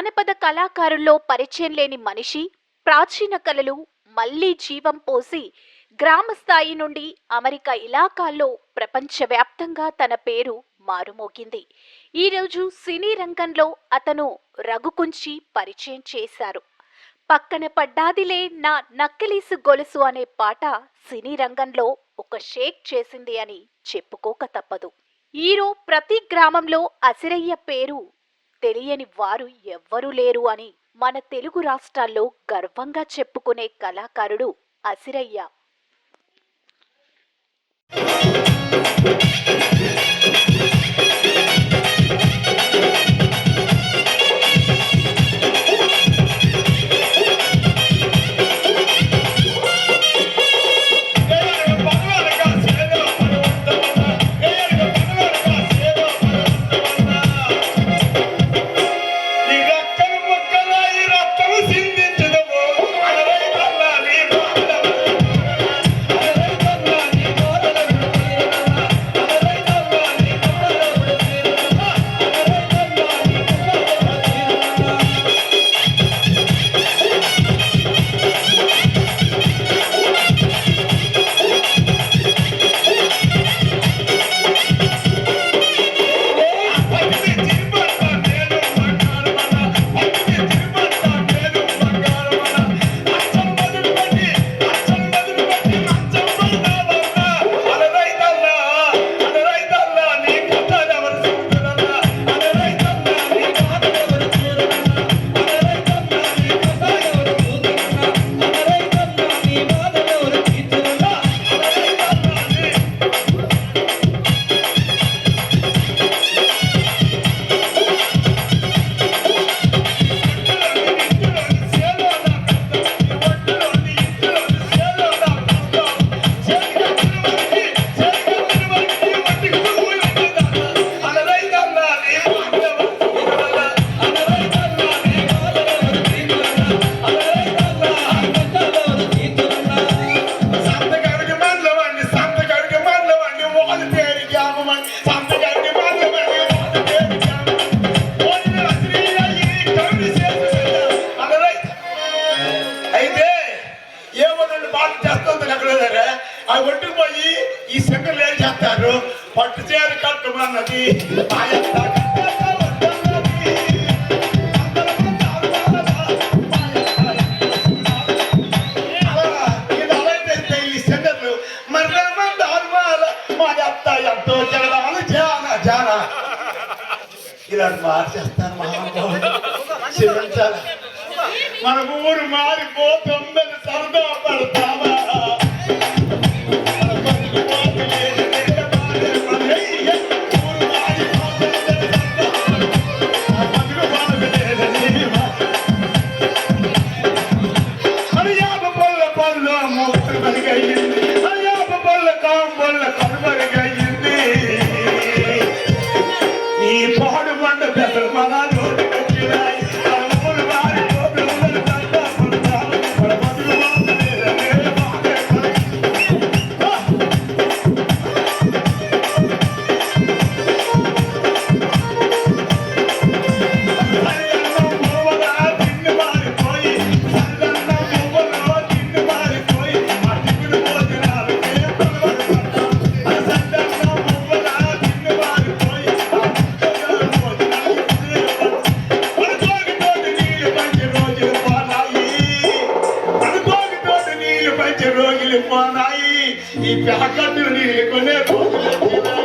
జానపద కళాకారుల్లో పరిచయం లేని మనిషి ప్రాచీన కళలు మళ్లీ జీవం పోసి గ్రామ స్థాయి నుండి అమెరికా ఇలాకాల్లో ప్రపంచవ్యాప్తంగా తన పేరు మారుమోగింది. ఈరోజు సినీ రంగంలో అతను రఘుకుంచి పరిచయం చేశారు. పక్కన పడ్డాదిలే నా నక్కిలీసు గొలుసు అనే పాట సినీ రంగంలో ఒక షేక్ చేసింది అని చెప్పుకోక తప్పదు. ఈరో ప్రతి గ్రామంలో అసిరయ్య పేరు తెలియని వారు ఎవ్వరూ లేరు అని మన తెలుగు రాష్ట్రాల్లో గర్వంగా చెప్పుకునే కళాకారుడు అసిరయ్య. పోయి ఈ సెంకర్లు ఏం చేస్తారు? పట్టు చేరు కట్టుమన్నది ఈ సెంకర్లు మరి ఎంతో జగడాలు జానా జానా ఇలాంటి మార్చేస్తాను. మహానుభావుడు మన ఊరు మారిపోతుందని సరదా పడతావా? ఈ పాడు మండ పెద్దలు మన రోజులు పోనాయి. ఈ ప్యాకెట్లు నీళ్ళు కొనే రోజులు